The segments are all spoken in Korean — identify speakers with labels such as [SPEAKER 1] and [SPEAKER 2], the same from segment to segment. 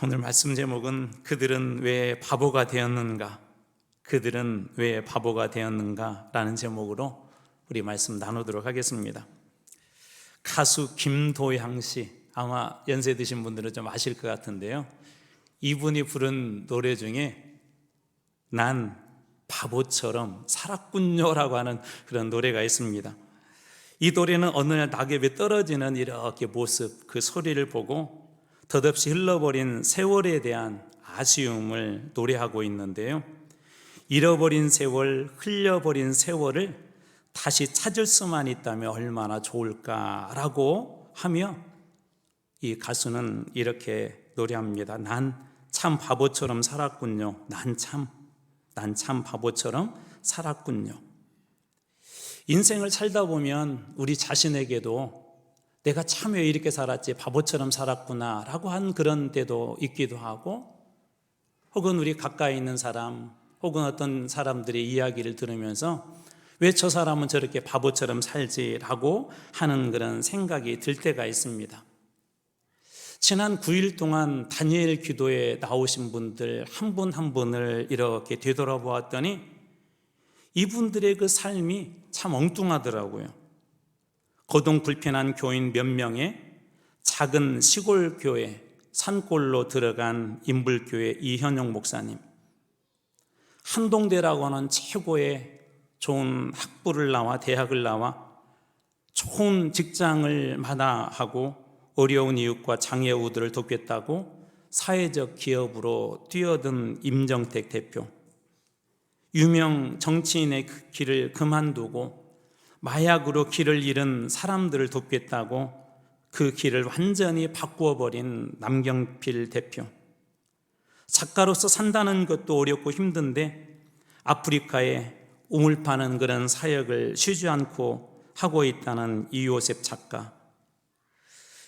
[SPEAKER 1] 오늘 말씀 제목은 그들은 왜 바보가 되었는가? 그들은 왜 바보가 되었는가? 라는 제목으로 우리 말씀 나누도록 하겠습니다. 가수 김도향 씨, 아마 연세 드신 분들은 좀 아실 것 같은데요, 이분이 부른 노래 중에 난 바보처럼 살았군요라고 하는 그런 노래가 있습니다. 이 노래는 어느 날 낙엽이 떨어지는 이렇게 모습, 그 소리를 보고 덧없이 흘러버린 세월에 대한 아쉬움을 노래하고 있는데요, 잃어버린 세월, 흘려버린 세월을 다시 찾을 수만 있다면 얼마나 좋을까라고 하며 이 가수는 이렇게 노래합니다. 난 참 바보처럼 살았군요. 난 참 바보처럼 살았군요. 인생을 살다 보면 우리 자신에게도 내가 참 왜 이렇게 살았지, 바보처럼 살았구나 라고 한 그런 때도 있기도 하고, 혹은 우리 가까이 있는 사람 혹은 어떤 사람들의 이야기를 들으면서 왜 저 사람은 저렇게 바보처럼 살지라고 하는 그런 생각이 들 때가 있습니다. 지난 9일 동안 다니엘 기도에 나오신 분들 한 분 한 분을 이렇게 되돌아보았더니 이분들의 그 삶이 참 엉뚱하더라고요. 거동불편한 교인 몇 명의 작은 시골 교회 산골로 들어간 인불교회 이현용 목사님, 한동대라고 하는 최고의 좋은 학부를 나와 대학을 나와 좋은 직장을 마다하고 어려운 이웃과 장애우들을 돕겠다고 사회적 기업으로 뛰어든 임정택 대표, 유명 정치인의 길을 그만두고 마약으로 길을 잃은 사람들을 돕겠다고 그 길을 완전히 바꾸어버린 남경필 대표, 작가로서 산다는 것도 어렵고 힘든데 아프리카에 우물 파는 그런 사역을 쉬지 않고 하고 있다는 이요셉 작가.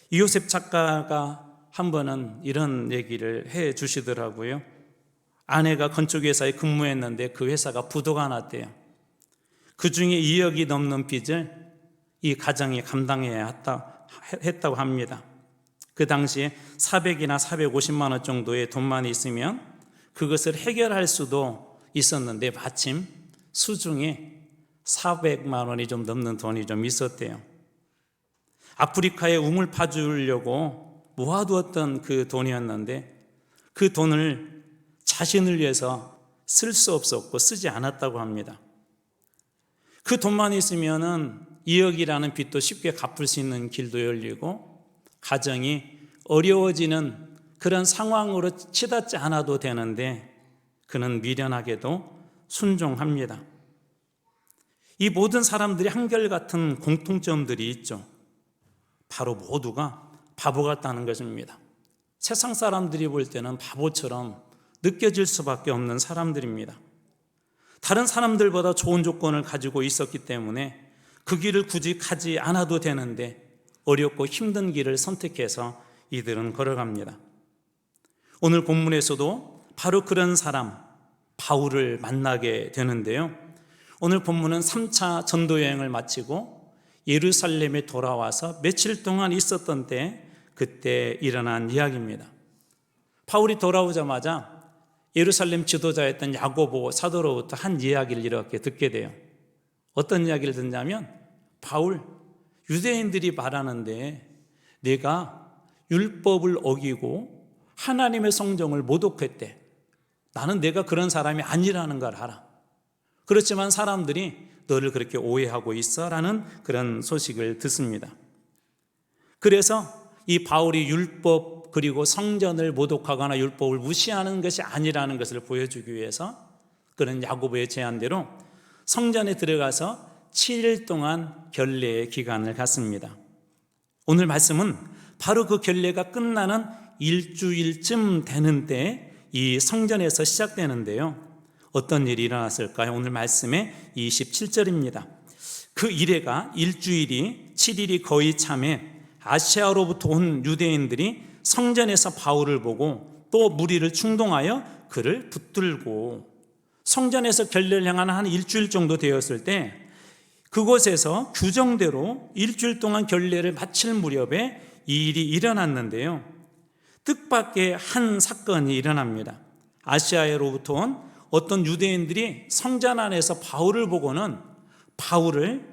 [SPEAKER 1] 이요셉 작가가 한 번은 이런 얘기를 해 주시더라고요. 아내가 건축회사에 근무했는데 그 회사가 부도가 났대요. 그 중에 2억이 넘는 빚을 이 가정이 감당해야 했다고 합니다. 그 당시에 400이나 450만 원 정도의 돈만 있으면 그것을 해결할 수도 있었는데 마침 수중에 400만 원이 좀 넘는 돈이 좀 있었대요. 아프리카에 우물 파주려고 모아두었던 그 돈이었는데 그 돈을 자신을 위해서 쓸 수 없었고 쓰지 않았다고 합니다. 그 돈만 있으면은 2억이라는 빚도 쉽게 갚을 수 있는 길도 열리고 가정이 어려워지는 그런 상황으로 치닫지 않아도 되는데 그는 미련하게도 순종합니다. 이 모든 사람들이 한결같은 공통점들이 있죠. 바로 모두가 바보 같다는 것입니다. 세상 사람들이 볼 때는 바보처럼 느껴질 수밖에 없는 사람들입니다. 다른 사람들보다 좋은 조건을 가지고 있었기 때문에 그 길을 굳이 가지 않아도 되는데 어렵고 힘든 길을 선택해서 이들은 걸어갑니다. 오늘 본문에서도 바로 그런 사람 바울을 만나게 되는데요, 오늘 본문은 3차 전도여행을 마치고 예루살렘에 돌아와서 며칠 동안 있었던 때 그때 일어난 이야기입니다. 바울이 돌아오자마자 예루살렘 지도자였던 야고보 사도로부터 한 이야기를 이렇게 듣게 돼요. 어떤 이야기를 듣냐면, 바울, 유대인들이 말하는데 내가 율법을 어기고 하나님의 성경을 모독했대. 나는 내가 그런 사람이 아니라는 걸 알아. 그렇지만 사람들이 너를 그렇게 오해하고 있어 라는 그런 소식을 듣습니다. 그래서 이 바울이 율법 그리고 성전을 모독하거나 율법을 무시하는 것이 아니라는 것을 보여주기 위해서 그런 야고보의 제안대로 성전에 들어가서 7일 동안 결례의 기간을 갖습니다. 오늘 말씀은 바로 그 결례가 끝나는 일주일쯤 되는 때 이 성전에서 시작되는데요, 어떤 일이 일어났을까요? 오늘 말씀의 27절입니다. 그 이래가 일주일이 7일이 거의 참에 아시아로부터 온 유대인들이 성전에서 바울을 보고 또 무리를 충동하여 그를 붙들고, 성전에서 결례를 행하는 한 일주일 정도 되었을 때 그곳에서 규정대로 일주일 동안 결례를 마칠 무렵에 이 일이 일어났는데요, 뜻밖의 한 사건이 일어납니다. 아시아로부터 온 어떤 유대인들이 성전 안에서 바울을 보고는 바울을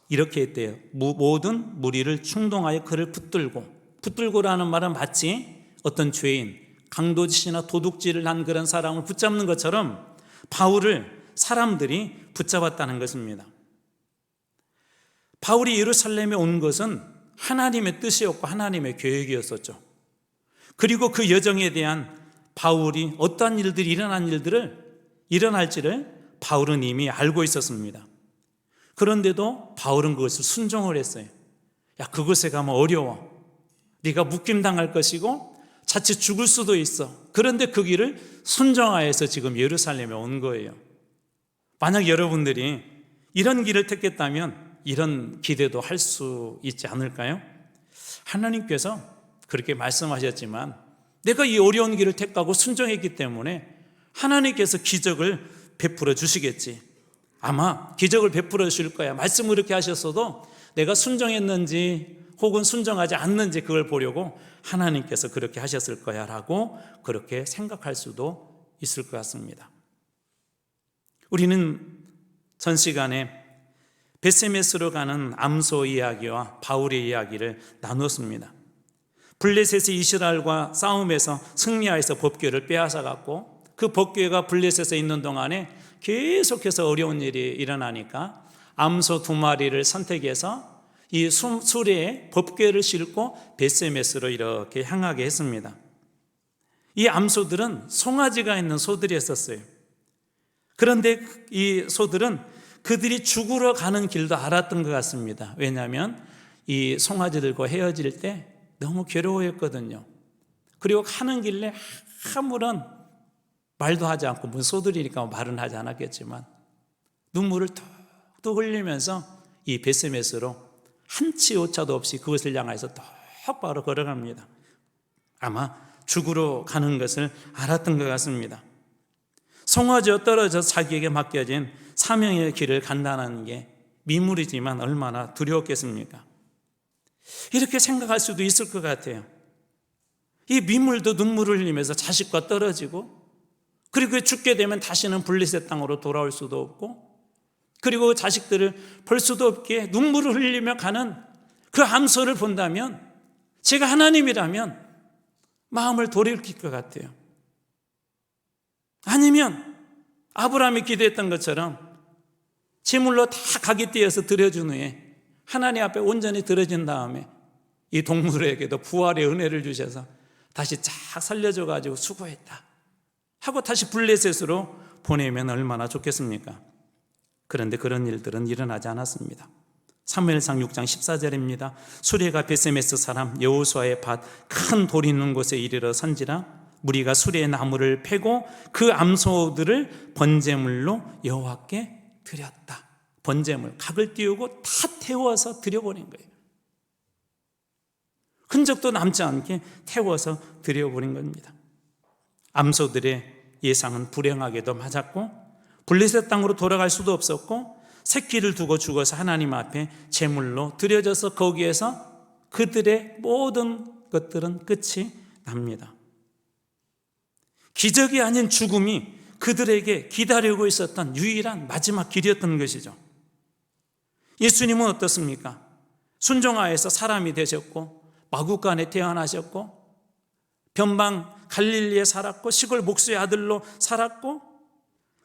[SPEAKER 1] 이렇게 했대요. 모든 무리를 충동하여 그를 붙들고라는 말은 마치 어떤 죄인, 강도짓이나 도둑질을 한 그런 사람을 붙잡는 것처럼 바울을 사람들이 붙잡았다는 것입니다. 바울이 예루살렘에 온 것은 하나님의 뜻이었고 하나님의 계획이었었죠. 그리고 그 여정에 대한 바울이 어떠한 일들이 일어날지를 바울은 이미 알고 있었습니다. 그런데도 바울은 그것을 순종을 했어요. 야, 그곳에 가면 어려워. 네가 묶임당할 것이고 자칫 죽을 수도 있어. 그런데 그 길을 순종하여서 지금 예루살렘에 온 거예요. 만약 여러분들이 이런 길을 택했다면 이런 기대도 할 수 있지 않을까요? 하나님께서 그렇게 말씀하셨지만 내가 이 어려운 길을 택하고 순종했기 때문에 하나님께서 기적을 베풀어 주시겠지. 아마 기적을 베풀어 주실 거야. 말씀을 이렇게 하셨어도 내가 순종했는지 혹은 순종하지 않는지 그걸 보려고 하나님께서 그렇게 하셨을 거야 라고 그렇게 생각할 수도 있을 것 같습니다. 우리는 전 시간에 베세메스로 가는 암소 이야기와 바울의 이야기를 나눴습니다. 블레셋이 이스라엘과 싸움에서 승리하여서 법궤를 빼앗아갔고 그 법궤가 블레셋에 있는 동안에 계속해서 어려운 일이 일어나니까 암소 2마리를 선택해서 이 수레에 법궤를 싣고 베세메스로 이렇게 향하게 했습니다. 이 암소들은 송아지가 있는 소들이었어요. 그런데 이 소들은 그들이 죽으러 가는 길도 알았던 것 같습니다. 왜냐하면 이 송아지들과 헤어질 때 너무 괴로워했거든요. 그리고 가는 길에 아무런 말도 하지 않고, 무슨 소들이니까 말은 하지 않았겠지만 눈물을 뚝뚝 흘리면서 이 베세메스로 한치 오차도 없이 그것을 향해서 똑바로 걸어갑니다. 아마 죽으러 가는 것을 알았던 것 같습니다. 송아지와 떨어져 자기에게 맡겨진 사명의 길을 간다는 게 미물이지만 얼마나 두려웠겠습니까? 이렇게 생각할 수도 있을 것 같아요. 이 미물도 눈물을 흘리면서 자식과 떨어지고, 그리고 죽게 되면 다시는 블레셋 땅으로 돌아올 수도 없고, 그리고 자식들을 볼 수도 없게 눈물을 흘리며 가는 그 암소를 본다면 제가 하나님이라면 마음을 돌이킬 것 같아요. 아니면 아브라함이 기도했던 것처럼 제물로 다 각이 떼어서 드려준 후에 하나님 앞에 온전히 드려진 다음에 이 동물에게도 부활의 은혜를 주셔서 다시 쫙 살려줘가지고 수고했다 하고 다시 블레셋으로 보내면 얼마나 좋겠습니까? 그런데 그런 일들은 일어나지 않았습니다. 사무엘상 6장 14절입니다. 수레가 베세메스 사람 여호수아의 밭 큰 돌 있는 곳에 이르러 선지라 무리가 수레의 나무를 패고 그 암소들을 번제물로 여호와께 드렸다. 번제물, 각을 띄우고 다 태워서 드려버린 거예요. 흔적도 남지 않게 태워서 드려버린 겁니다. 암소들의 예상은 불행하게도 맞았고 블레셋 땅으로 돌아갈 수도 없었고 새끼를 두고 죽어서 하나님 앞에 제물로 드려져서 거기에서 그들의 모든 것들은 끝이 납니다. 기적이 아닌 죽음이 그들에게 기다리고 있었던 유일한 마지막 길이었던 것이죠. 예수님은 어떻습니까? 순종하여서 사람이 되셨고 마구간에 태어나셨고 변방 갈릴리에 살았고 시골 목수의 아들로 살았고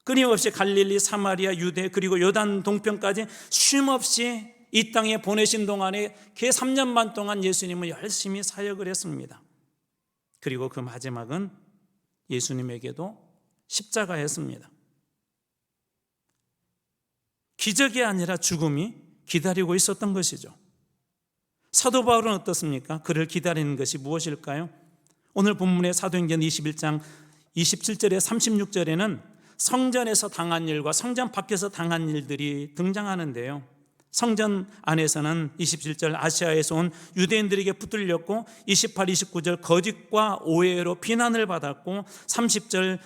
[SPEAKER 1] 끊임없이 갈릴리, 사마리아, 유대 그리고 요단 동편까지 쉼없이 이 땅에 보내신 동안에 개 3년 반 동안 예수님은 열심히 사역을 했습니다. 그리고 그 마지막은 예수님에게도 십자가였습니다. 기적이 아니라 죽음이 기다리고 있었던 것이죠. 사도 바울은 어떻습니까? 그를 기다리는 것이 무엇일까요? 오늘 본문의 사도행전 21장 27절에 36절에는 성전에서 당한 일과 성전 밖에서 당한 일들이 등장하는데요. 성전 안에서는 27절 아시아에서 온 유대인들에게 붙들렸고 28, 29절 거짓과 오해로 비난을 받았고 30절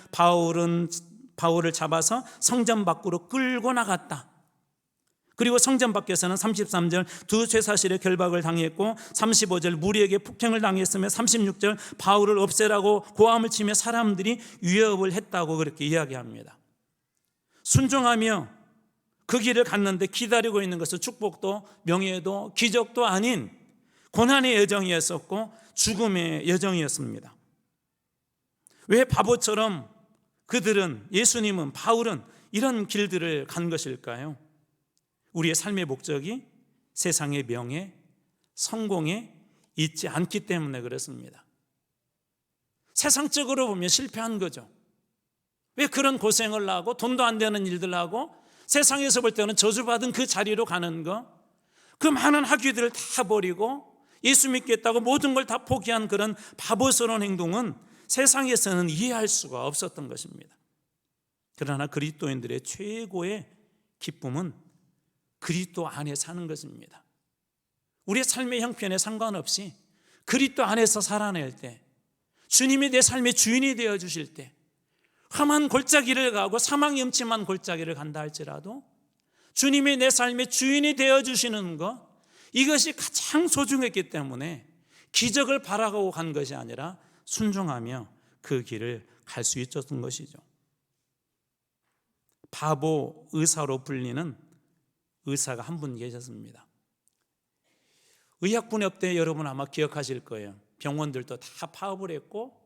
[SPEAKER 1] 바울을 잡아서 성전 밖으로 끌고 나갔다. 그리고 성전 밖에서는 33절 두 쇠사슬의 결박을 당했고 35절 무리에게 폭행을 당했으며 36절 바울을 없애라고 고함을 치며 사람들이 위협을 했다고 그렇게 이야기합니다. 순종하며 그 길을 갔는데 기다리고 있는 것은 축복도 명예도 기적도 아닌 고난의 여정이었었고 죽음의 여정이었습니다. 왜 바보처럼 그들은, 예수님은, 바울은 이런 길들을 간 것일까요? 우리의 삶의 목적이 세상의 명예, 성공에 있지 않기 때문에 그렇습니다. 세상적으로 보면 실패한 거죠. 왜 그런 고생을 하고 돈도 안 되는 일들 하고 세상에서 볼 때는 저주받은 그 자리로 가는 거, 그 많은 학위들을 다 버리고 예수 믿겠다고 모든 걸 다 포기한 그런 바보스러운 행동은 세상에서는 이해할 수가 없었던 것입니다. 그러나 그리스도인들의 최고의 기쁨은 그리스도 안에 사는 것입니다. 우리의 삶의 형편에 상관없이 그리스도 안에서 살아낼 때, 주님이 내 삶의 주인이 되어 주실 때, 험한 골짜기를 가고 사망이 음침한 골짜기를 간다 할지라도 주님이 내 삶의 주인이 되어 주시는 것, 이것이 가장 소중했기 때문에 기적을 바라고 간 것이 아니라 순종하며 그 길을 갈 수 있었던 것이죠. 바보 의사로 불리는 의사가 한 분 계셨습니다. 의학분업 때 여러분 아마 기억하실 거예요. 병원들도 다 파업을 했고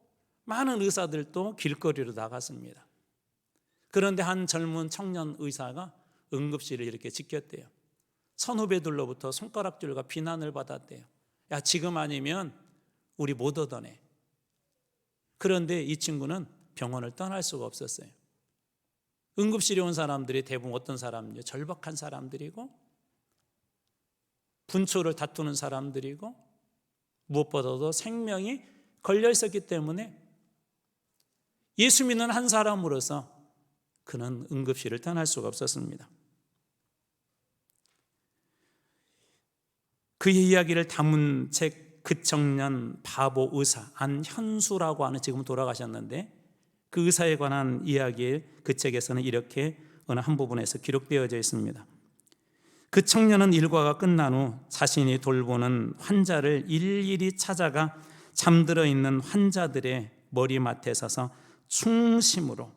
[SPEAKER 1] 많은 의사들도 길거리로 나갔습니다. 그런데 한 젊은 청년 의사가 응급실을 이렇게 지켰대요. 선후배들로부터 손가락질과 비난을 받았대요. 야, 지금 아니면 우리 못 얻어내. 그런데 이 친구는 병원을 떠날 수가 없었어요. 응급실에 온 사람들이 대부분 어떤 사람이요? 절박한 사람들이고 분초를 다투는 사람들이고 무엇보다도 생명이 걸려 있었기 때문에 예수 믿는 한 사람으로서 그는 응급실을 떠날 수가 없었습니다. 그의 이야기를 담은 책 그 청년 바보 의사 안현수라고 하는, 지금 돌아가셨는데 그 의사에 관한 이야기 그 책에서는 이렇게 어느 한 부분에서 기록되어져 있습니다. 그 청년은 일과가 끝난 후 자신이 돌보는 환자를 일일이 찾아가 잠들어 있는 환자들의 머리맡에 서서 충심으로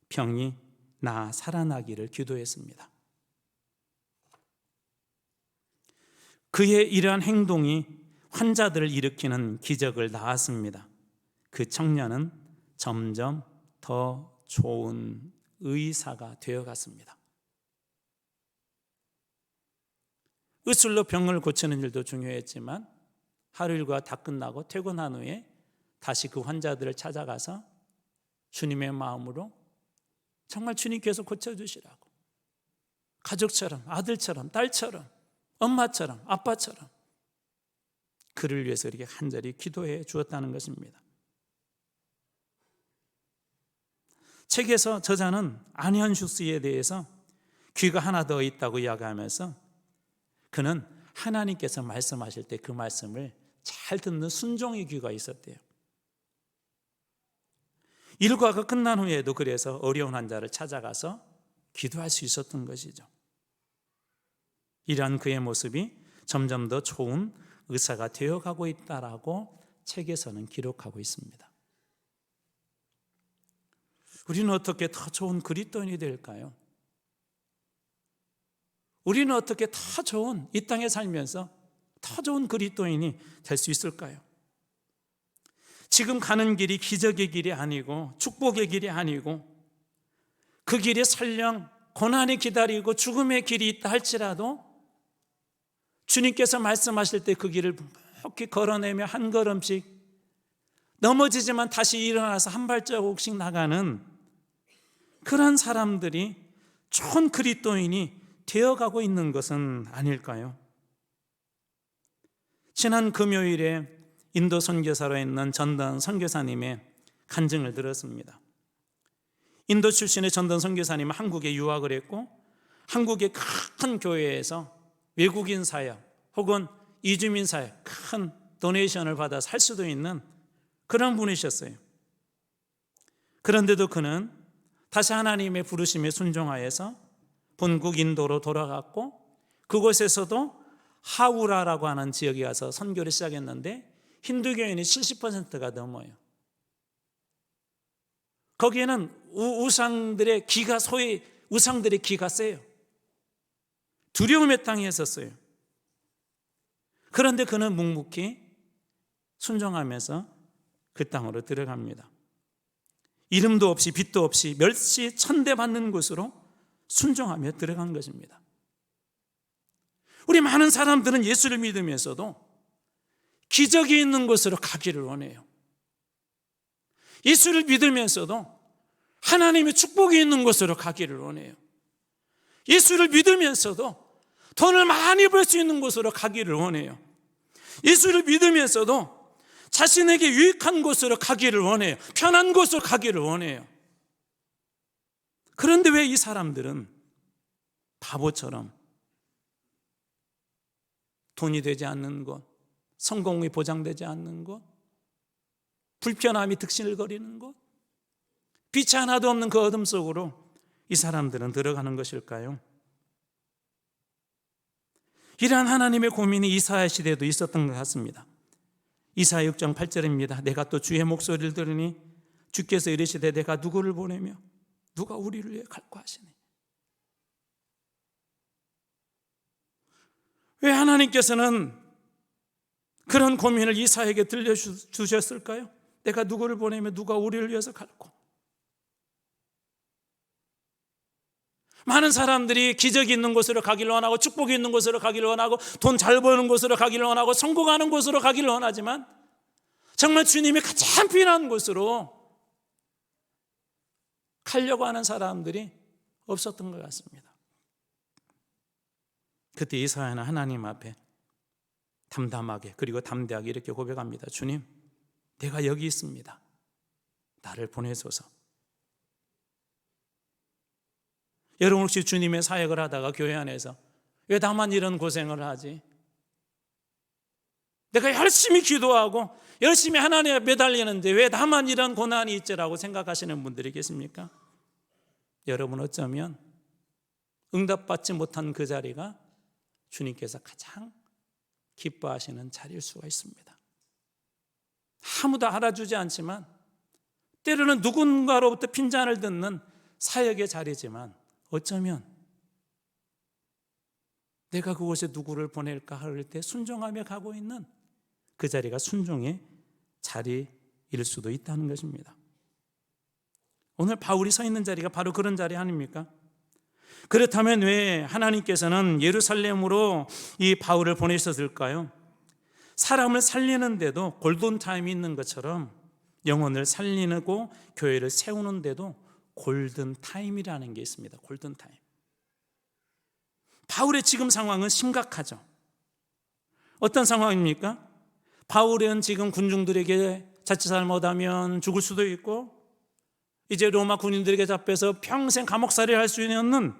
[SPEAKER 1] 병이 나 살아나기를 기도했습니다. 그의 이러한 행동이 환자들을 일으키는 기적을 낳았습니다. 그 청년은 점점 더 좋은 의사가 되어갔습니다. 의술로 병을 고치는 일도 중요했지만 하루 일과 다 끝나고 퇴근한 후에 다시 그 환자들을 찾아가서 주님의 마음으로 정말 주님께서 고쳐주시라고, 가족처럼, 아들처럼, 딸처럼, 엄마처럼, 아빠처럼 그를 위해서 이렇게 간절히 기도해 주었다는 것입니다. 책에서 저자는 안현수 씨에 대해서 귀가 하나 더 있다고 이야기하면서 그는 하나님께서 말씀하실 때 그 말씀을 잘 듣는 순종의 귀가 있었대요. 일과가 끝난 후에도 그래서 어려운 환자를 찾아가서 기도할 수 있었던 것이죠. 이러한 그의 모습이 점점 더 좋은 의사가 되어가고 있다라고 책에서는 기록하고 있습니다. 우리는 어떻게 더 좋은 그리스도인이 될까요? 우리는 어떻게 더 좋은, 이 땅에 살면서 더 좋은 그리스도인이 될 수 있을까요? 지금 가는 길이 기적의 길이 아니고 축복의 길이 아니고 그 길이 설령 고난이 기다리고 죽음의 길이 있다 할지라도 주님께서 말씀하실 때 그 길을 묵묵히 걸어내며 한 걸음씩 넘어지지만 다시 일어나서 한 발자국씩 나가는 그런 사람들이 좋은 그리스도인이 되어가고 있는 것은 아닐까요? 지난 금요일에 인도 선교사로 있는 전던 선교사님의 간증을 들었습니다. 인도 출신의 전던 선교사님은 한국에 유학을 했고 한국의 큰 교회에서 외국인 사역 혹은 이주민 사역 큰 도네이션을 받아서 할 수도 있는 그런 분이셨어요. 그런데도 그는 다시 하나님의 부르심에 순종하여서 본국 인도로 돌아갔고 그곳에서도 하우라라고 하는 지역에 가서 선교를 시작했는데 힌두교인이 70%가 넘어요. 거기에는 우상들의 기가 소위 우상들의 기가 세요. 두려움의 땅에 있었어요. 그런데 그는 묵묵히 순종하면서 그 땅으로 들어갑니다. 이름도 없이 빛도 없이 멸시 천대받는 곳으로 순종하며 들어간 것입니다. 우리 많은 사람들은 예수를 믿으면서도 기적이 있는 곳으로 가기를 원해요. 예수를 믿으면서도 하나님의 축복이 있는 곳으로 가기를 원해요. 예수를 믿으면서도 돈을 많이 벌 수 있는 곳으로 가기를 원해요. 예수를 믿으면서도 자신에게 유익한 곳으로 가기를 원해요. 편한 곳으로 가기를 원해요. 그런데 왜 이 사람들은 바보처럼 돈이 되지 않는 곳, 성공이 보장되지 않는 곳, 불편함이 득실거리는 곳, 빛이 하나도 없는 그 어둠 속으로 이 사람들은 들어가는 것일까요? 이러한 하나님의 고민이 이사야 시대에도 있었던 것 같습니다. 이사야 6장 8절입니다. 내가 또 주의 목소리를 들으니 주께서 이르시되 내가 누구를 보내며 누가 우리를 위해 갈까 하시니. 왜 하나님께서는 그런 고민을 이사야에게 들려주셨을까요? 내가 누구를 보내며 누가 우리를 위해서 갈고. 많은 사람들이 기적이 있는 곳으로 가기를 원하고 축복이 있는 곳으로 가기를 원하고 돈 잘 버는 곳으로 가기를 원하고 성공하는 곳으로 가기를 원하지만 정말 주님이 가장 필요한 곳으로 가려고 하는 사람들이 없었던 것 같습니다. 그때 이사야는 하나님 앞에 담담하게 그리고 담대하게 이렇게 고백합니다. 주님, 내가 여기 있습니다. 나를 보내소서. 여러분 혹시 주님의 사역을 하다가 교회 안에서 왜 나만 이런 고생을 하지? 내가 열심히 기도하고 열심히 하나님에 매달리는데 왜 나만 이런 고난이 있지라고 생각하시는 분들이 계십니까? 여러분 어쩌면 응답받지 못한 그 자리가 주님께서 가장 기뻐하시는 자리일 수가 있습니다. 아무도 알아주지 않지만 때로는 누군가로부터 핀잔을 듣는 사역의 자리지만 어쩌면 내가 그곳에 누구를 보낼까 할 때 순종하며 가고 있는 그 자리가 순종의 자리일 수도 있다는 것입니다. 오늘 바울이 서 있는 자리가 바로 그런 자리 아닙니까? 그렇다면 왜 하나님께서는 예루살렘으로 이 바울을 보내셨을까요? 사람을 살리는데도 골든타임이 있는 것처럼 영혼을 살리고 교회를 세우는데도 골든타임이라는 게 있습니다. 골든타임. 바울의 지금 상황은 심각하죠. 어떤 상황입니까? 바울은 지금 군중들에게 자칫 잘못하면 죽을 수도 있고 이제 로마 군인들에게 잡혀서 평생 감옥살이를 할 수 있는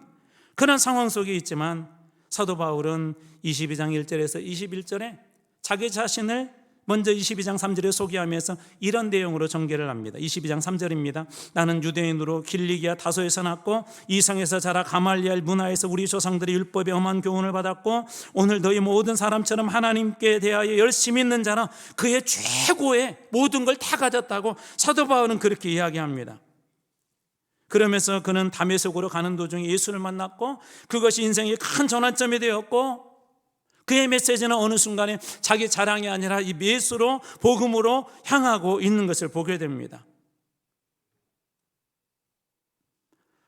[SPEAKER 1] 그런 상황 속에 있지만 사도 바울은 22장 1절에서 21절에 자기 자신을 먼저 22장 3절에 소개하면서 이런 내용으로 전개를 합니다. 22장 3절입니다. 나는 유대인으로 길리기아 다소에서 났고 이성에서 자라 가말리엘 문화에서 우리 조상들이 율법의 엄한 교훈을 받았고 오늘 너희 모든 사람처럼 하나님께 대하여 열심히 있는 자라 그의 최고의 모든 걸 다 가졌다고 사도 바울은 그렇게 이야기합니다. 그러면서 그는 다메섹으로 가는 도중에 예수를 만났고 그것이 인생의 큰 전환점이 되었고 그의 메시지는 어느 순간에 자기 자랑이 아니라 이 예수로 복음으로 향하고 있는 것을 보게 됩니다.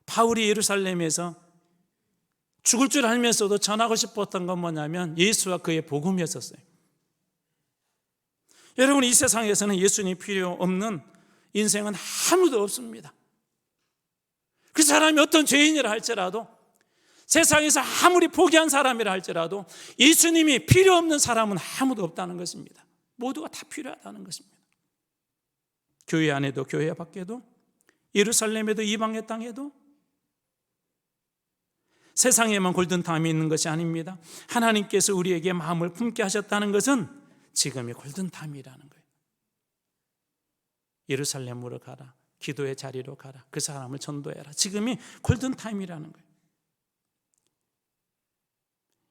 [SPEAKER 1] 바울이 예루살렘에서 죽을 줄 알면서도 전하고 싶었던 건 뭐냐면 예수와 그의 복음이었어요. 여러분 이 세상에서는 예수님이 필요 없는 인생은 아무도 없습니다. 그 사람이 어떤 죄인이라 할지라도 세상에서 아무리 포기한 사람이라 할지라도 예수님이 필요 없는 사람은 아무도 없다는 것입니다. 모두가 다 필요하다는 것입니다. 교회 안에도 교회 밖에도 예루살렘에도 이방의 땅에도 세상에만 골든타임이 있는 것이 아닙니다. 하나님께서 우리에게 마음을 품게 하셨다는 것은 지금이 골든타임이라는 거예요. 예루살렘으로 가라. 기도의 자리로 가라. 그 사람을 전도해라. 지금이 골든타임이라는 거예요.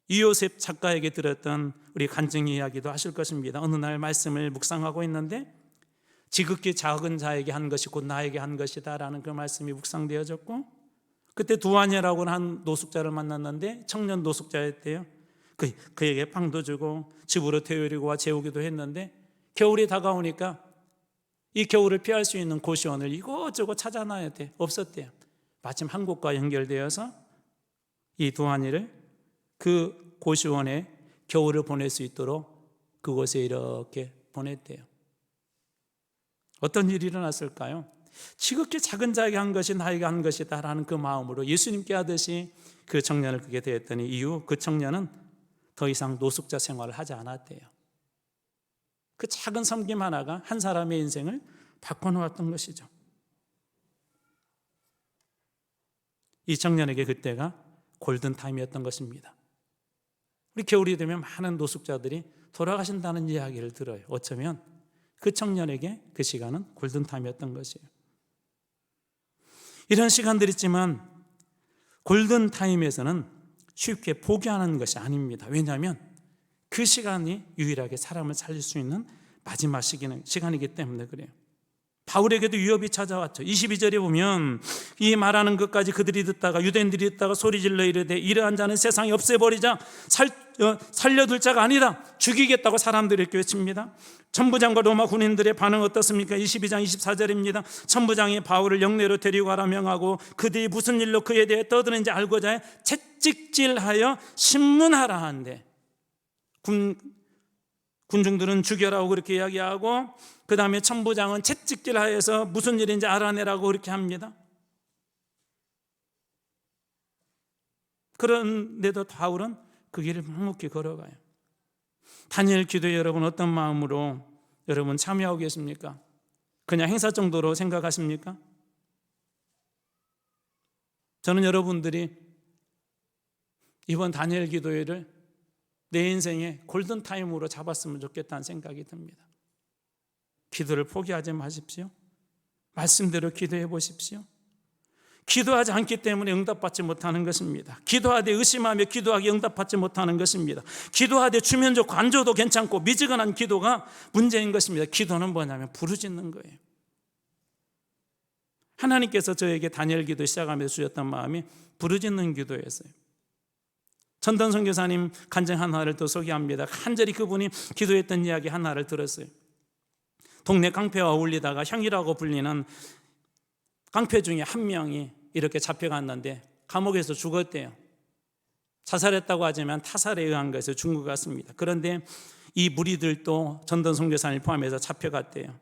[SPEAKER 1] 이요셉 작가에게 들었던 우리 간증 이야기도 하실 것입니다. 어느 날 말씀을 묵상하고 있는데 지극히 작은 자에게 한 것이 곧 나에게 한 것이다 라는 그 말씀이 묵상되어졌고, 그때 두아냐라고 한 노숙자를 만났는데 청년 노숙자였대요. 그에게 빵도 주고 집으로 데리고 와 재우기도 했는데 겨울이 다가오니까 이 겨울을 피할 수 있는 고시원을 이곳저곳 찾아놔야 돼. 없었대요. 마침 한국과 연결되어서 이 두아니를 그 고시원에 겨울을 보낼 수 있도록 그곳에 이렇게 보냈대요. 어떤 일이 일어났을까요? 지극히 작은 자에게 한 것이 나에게 한 것이다 라는 그 마음으로 예수님께 하듯이 그 청년을 그게 되었더니 이후 그 청년은 더 이상 노숙자 생활을 하지 않았대요. 그 작은 섬김 하나가 한 사람의 인생을 바꿔놓았던 것이죠. 이 청년에게 그때가 골든타임이었던 것입니다. 우리 겨울이 되면 많은 노숙자들이 돌아가신다는 이야기를 들어요. 어쩌면 그 청년에게 그 시간은 골든타임이었던 것이에요. 이런 시간들이 있지만 골든타임에서는 쉽게 포기하는 것이 아닙니다. 왜냐하면 그 시간이 유일하게 사람을 살릴 수 있는 마지막 시간이기 때문에 그래요. 바울에게도 위협이 찾아왔죠. 22절에 보면 이 말하는 것까지 그들이 듣다가 유대인들이 듣다가 소리질러 이르되 이러한 자는 세상에 없애버리자, 살려둘 자가 아니다, 죽이겠다고 사람들이 이렇게 외칩니다. 천부장과 로마 군인들의 반응 어떻습니까? 22장 24절입니다. 천부장이 바울을 영내로 데리고 가라 명하고 그들이 무슨 일로 그에 대해 떠드는지 알고자 해 채찍질하여 신문하라 한대. 군중들은 죽여라고 그렇게 이야기하고 그 다음에 천부장은 채찍질하여서 무슨 일인지 알아내라고 그렇게 합니다. 그런데도 바울은 그 길을 묵묵히 걸어가요. 다니엘 기도에 여러분 어떤 마음으로 여러분 참여하고 계십니까? 그냥 행사 정도로 생각하십니까? 저는 여러분들이 이번 다니엘 기도회를 내 인생의 골든타임으로 잡았으면 좋겠다는 생각이 듭니다. 기도를 포기하지 마십시오. 말씀대로 기도해 보십시오. 기도하지 않기 때문에 응답받지 못하는 것입니다. 기도하되 의심하며 기도하기 응답받지 못하는 것입니다. 기도하되 주면 좋고 안 줘도 괜찮고 미지근한 기도가 문제인 것입니다. 기도는 뭐냐면 부르짖는 거예요. 하나님께서 저에게 다니엘 기도 시작하면서 주셨던 마음이 부르짖는 기도였어요. 전던 선교사님 간증 하나를 또 소개합니다. 간절히 그분이 기도했던 이야기 하나를 들었어요. 동네 깡패와 어울리다가 형이라고 불리는 깡패 중에 한 명이 이렇게 잡혀갔는데 감옥에서 죽었대요. 자살했다고 하지만 타살에 의한 것에서 죽은 것 같습니다. 그런데 이 무리들도 전던 선교사님을 포함해서 잡혀갔대요.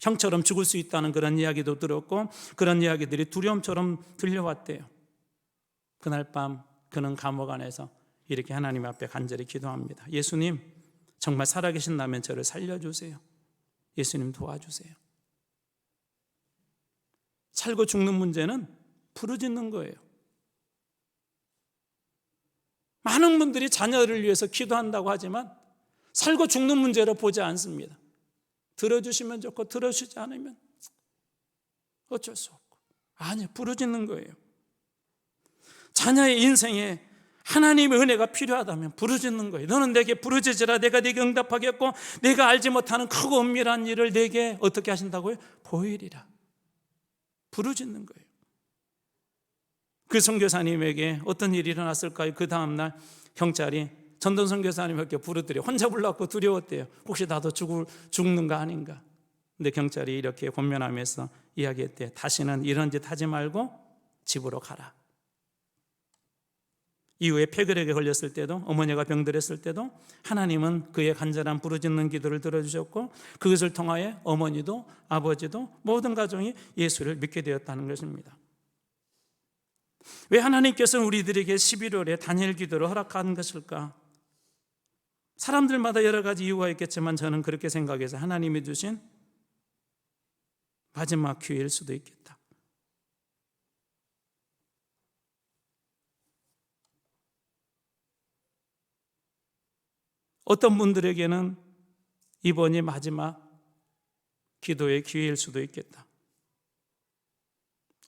[SPEAKER 1] 형처럼 죽을 수 있다는 그런 이야기도 들었고 그런 이야기들이 두려움처럼 들려왔대요. 그날 밤 그는 감옥 안에서 이렇게 하나님 앞에 간절히 기도합니다. 예수님, 정말 살아계신다면 저를 살려주세요. 예수님 도와주세요. 살고 죽는 문제는 부르짖는 거예요. 많은 분들이 자녀를 위해서 기도한다고 하지만 살고 죽는 문제로 보지 않습니다. 들어주시면 좋고 들어주지 않으면 어쩔 수 없고, 아니, 부르짖는 거예요. 자녀의 인생에 하나님의 은혜가 필요하다면 부르짖는 거예요. 너는 내게 부르짖으라, 내가 내게 응답하겠고 내가 알지 못하는 크고 은밀한 일을 내게 어떻게 하신다고요? 보이리라. 부르짖는 거예요. 그 선교사님에게 어떤 일이 일어났을까요? 그 다음날 경찰이 전던 선교사님에게 부르더래요. 혼자 불렀고 두려웠대요. 혹시 나도 죽는 거 아닌가? 근데 경찰이 이렇게 권면하면서 이야기했대요. 다시는 이런 짓 하지 말고 집으로 가라. 이후에 폐결핵에 걸렸을 때도, 어머니가 병들었을 때도 하나님은 그의 간절한 부르짖는 기도를 들어주셨고 그것을 통하여 어머니도 아버지도 모든 가정이 예수를 믿게 되었다는 것입니다. 왜 하나님께서는 우리들에게 11월에 다니엘 기도를 허락한 것일까? 사람들마다 여러 가지 이유가 있겠지만 저는 그렇게 생각해서 하나님이 주신 마지막 기회일 수도 있겠다. 어떤 분들에게는 이번이 마지막 기도의 기회일 수도 있겠다.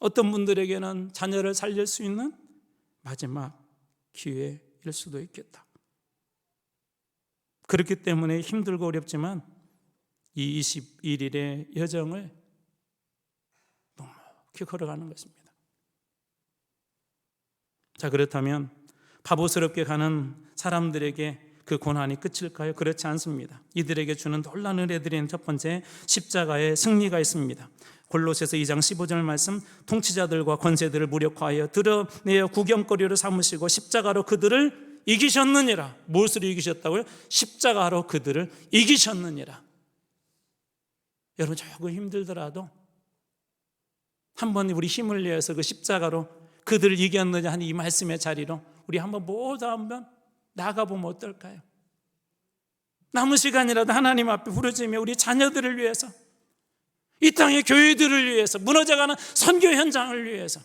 [SPEAKER 1] 어떤 분들에게는 자녀를 살릴 수 있는 마지막 기회일 수도 있겠다. 그렇기 때문에 힘들고 어렵지만 이 21일의 여정을 묵묵히 걸어가는 것입니다. 자, 그렇다면 바보스럽게 가는 사람들에게 그 고난이 끝일까요? 그렇지 않습니다. 이들에게 주는 놀라운 은혜들인 첫 번째, 십자가의 승리가 있습니다. 골로새서 2장 15절 말씀, 통치자들과 권세들을 무력화하여 드러내어 구경거리로 삼으시고 십자가로 그들을 이기셨느니라. 무엇으로 이기셨다고요? 십자가로 그들을 이기셨느니라. 여러분, 조금 힘들더라도 한번 우리 힘을 내어서 그 십자가로 그들을 이겼느냐 하는 이 말씀의 자리로 우리 한번 모두 한번 나가보면 어떨까요? 남은 시간이라도 하나님 앞에 부르짖으며 우리 자녀들을 위해서, 이 땅의 교회들을 위해서, 무너져가는 선교 현장을 위해서,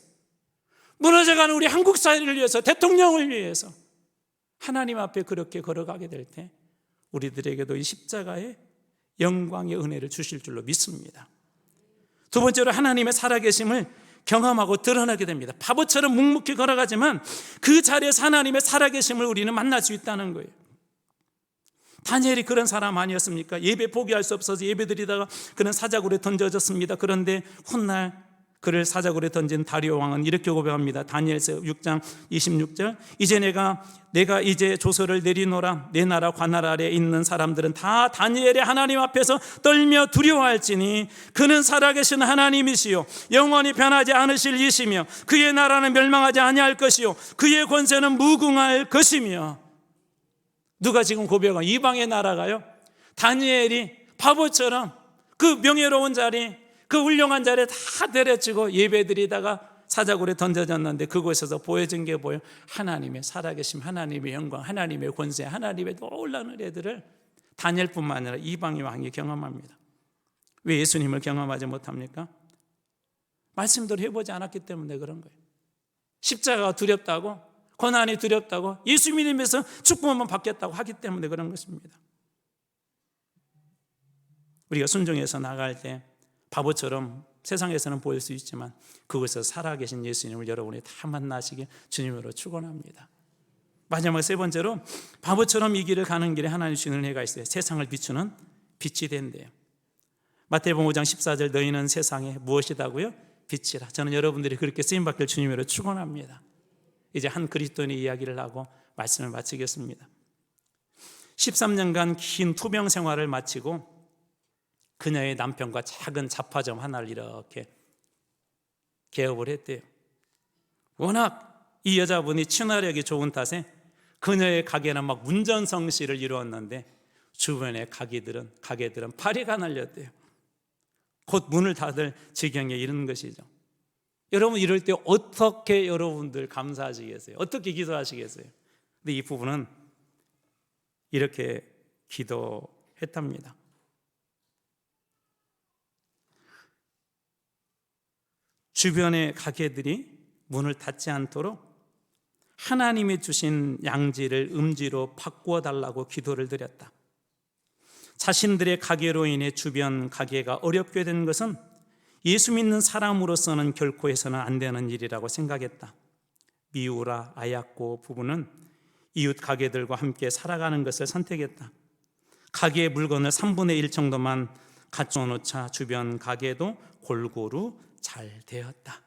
[SPEAKER 1] 무너져가는 우리 한국 사회를 위해서, 대통령을 위해서 하나님 앞에 그렇게 걸어가게 될 때 우리들에게도 이 십자가의 영광의 은혜를 주실 줄로 믿습니다. 두 번째로 하나님의 살아계심을 경험하고 드러나게 됩니다. 바보처럼 묵묵히 걸어가지만 그 자리에서 하나님의 살아계심을 우리는 만날 수 있다는 거예요. 다니엘이 그런 사람 아니었습니까? 예배 포기할 수 없어서 예배드리다가 그는 사자굴에 던져졌습니다. 그런데 훗날 그를 사자굴에 던진 다리오 왕은 이렇게 고백합니다. 다니엘서 6장 26절, 이제 내가 이제 조서를 내리노라. 내 나라 관할 아래에 있는 사람들은 다 다니엘의 하나님 앞에서 떨며 두려워할지니 그는 살아계신 하나님이시요 영원히 변하지 않으실 이시며 그의 나라는 멸망하지 아니할 것이요 그의 권세는 무궁할 것이며. 누가 지금 고백한 이방의 나라가요? 다니엘이 바보처럼 그 명예로운 자리, 그 훌륭한 자리에 다 데려치고 예배드리다가 사자굴에 던져졌는데 그곳에서 보여진 게 뭐예요? 하나님의 살아계심, 하나님의 영광, 하나님의 권세, 하나님의 놀라운 은혜들을 다니엘뿐만 아니라 이방의 왕이 경험합니다. 왜 예수님을 경험하지 못합니까? 말씀대로 해보지 않았기 때문에 그런 거예요. 십자가가 두렵다고, 고난이 두렵다고, 예수 믿으면서 축복만 받겠다고 하기 때문에 그런 것입니다. 우리가 순종해서 나갈 때 바보처럼 세상에서는 보일 수 있지만 그곳에서 살아계신 예수님을 여러분이 다 만나시길 주님으로 축원합니다. 마지막 세 번째로, 바보처럼 이 길을 가는 길에 하나님 주시는 은혜가 있어요. 세상을 비추는 빛이 된대요. 마태복음 5장 14절, 너희는 세상에 무엇이다고요? 빛이라. 저는 여러분들이 그렇게 쓰임받길 주님으로 축원합니다. 이제 한 그리스도인의 이야기를 하고 말씀을 마치겠습니다. 13년간 긴 투병 생활을 마치고 그녀의 남편과 작은 잡화점 하나를 이렇게 개업을 했대요. 워낙 이 여자분이 친화력이 좋은 탓에 그녀의 가게는 막 운전성시를 이루었는데 주변의 가게들은 파리가 날렸대요. 곧 문을 닫을 지경에 이른 것이죠. 여러분, 이럴 때 어떻게 여러분들 감사하시겠어요? 어떻게 기도하시겠어요? 근데 이 부분은 이렇게 기도했답니다. 주변의 가게들이 문을 닫지 않도록 하나님이 주신 양지를 음지로 바꾸어 달라고 기도를 드렸다. 자신들의 가게로 인해 주변 가게가 어렵게 된 것은 예수 믿는 사람으로서는 결코 해서는 안 되는 일이라고 생각했다. 미우라 아야코 부부는 이웃 가게들과 함께 살아가는 것을 선택했다. 가게의 물건을 3분의 1 정도만 갖춰 놓자 주변 가게도 골고루 잘 되었다.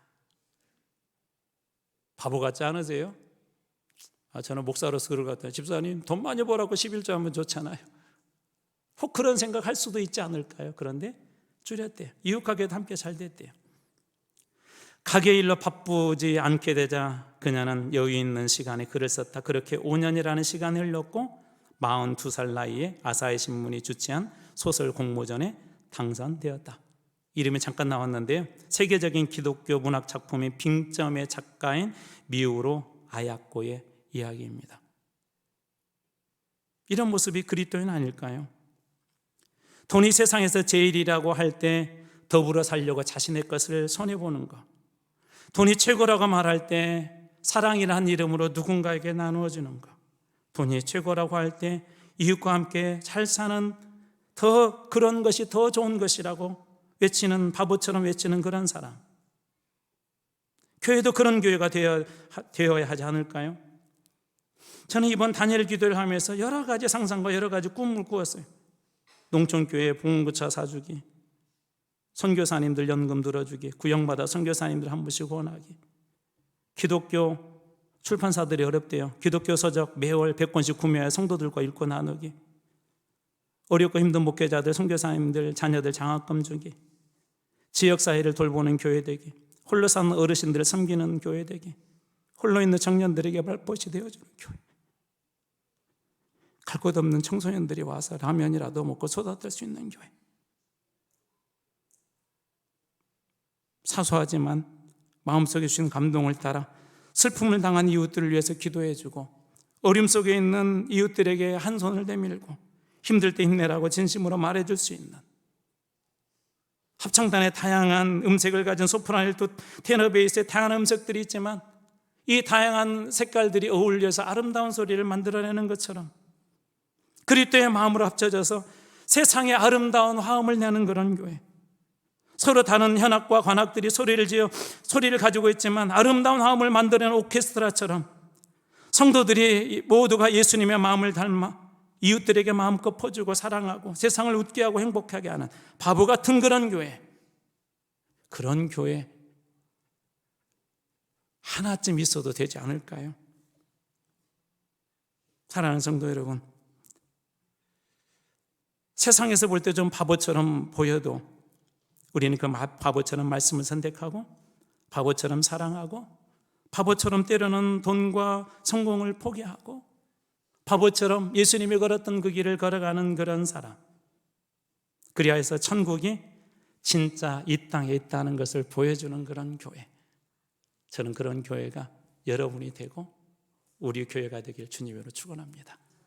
[SPEAKER 1] 바보 같지 않으세요? 저는 목사로서 그럴 것 같아요. 집사님, 돈 많이 벌었고 11조 하면 좋잖아요. 혹 그런 생각할 수도 있지 않을까요? 그런데 줄였대요. 이웃 가게도 함께 잘 됐대요. 가게 일로 바쁘지 않게 되자 그녀는 여유 있는 시간에 글을 썼다. 그렇게 5년이라는 시간이 흘렀고 42살 나이에 아사히 신문이 주최한 소설 공모전에 당선되었다. 이름이 잠깐 나왔는데요, 세계적인 기독교 문학 작품인 빙점의 작가인 미우로 아야코의 이야기입니다. 이런 모습이 그리스도인 아닐까요? 돈이 세상에서 제일이라고 할 때 더불어 살려고 자신의 것을 손해보는 것, 돈이 최고라고 말할 때 사랑이라는 이름으로 누군가에게 나누어주는 것, 돈이 최고라고 할 때 이웃과 함께 잘 사는 더 그런 것이 더 좋은 것이라고 외치는, 바보처럼 외치는 그런 사람. 교회도 그런 교회가 되어야 하지 않을까요? 저는 이번 다니엘 기도를 하면서 여러 가지 상상과 여러 가지 꿈을 꾸었어요. 농촌교회 봉급차 사주기, 선교사님들 연금 들어주기, 구역마다 선교사님들 한 분씩 후원하기, 기독교 출판사들이 어렵대요. 기독교 서적 매월 100권씩 구매해 성도들과 읽고 나누기, 어렵고 힘든 목회자들, 선교사님들 자녀들 장학금 주기, 지역사회를 돌보는 교회 되기, 홀로 사는 어르신들을 섬기는 교회 되기, 홀로 있는 청년들에게 발벗이 되어주는 교회, 갈 곳 없는 청소년들이 와서 라면이라도 먹고 쏟아들 수 있는 교회. 사소하지만 마음속에 주신 감동을 따라 슬픔을 당한 이웃들을 위해서 기도해주고, 어려움 속에 있는 이웃들에게 한 손을 내밀고 힘들 때 힘내라고 진심으로 말해줄 수 있는, 합창단의 다양한 음색을 가진 소프라노, 테너, 베이스의 다양한 음색들이 있지만 이 다양한 색깔들이 어울려서 아름다운 소리를 만들어내는 것처럼 그리스도의 마음으로 합쳐져서 세상에 아름다운 화음을 내는 그런 교회, 서로 다른 현악과 관악들이 소리를 지어 소리를 가지고 있지만 아름다운 화음을 만들어내는 오케스트라처럼 성도들이 모두가 예수님의 마음을 닮아 이웃들에게 마음껏 퍼주고 사랑하고 세상을 웃게 하고 행복하게 하는 바보 같은 그런 교회, 그런 교회 하나쯤 있어도 되지 않을까요? 사랑하는 성도 여러분, 세상에서 볼 때 좀 바보처럼 보여도 우리는 그 바보처럼 말씀을 선택하고 바보처럼 사랑하고 바보처럼 때로는 돈과 성공을 포기하고 바보처럼 예수님이 걸었던 그 길을 걸어가는 그런 사람, 그리하여서 천국이 진짜 이 땅에 있다는 것을 보여주는 그런 교회, 저는 그런 교회가 여러분이 되고 우리 교회가 되길 주님으로 축원합니다.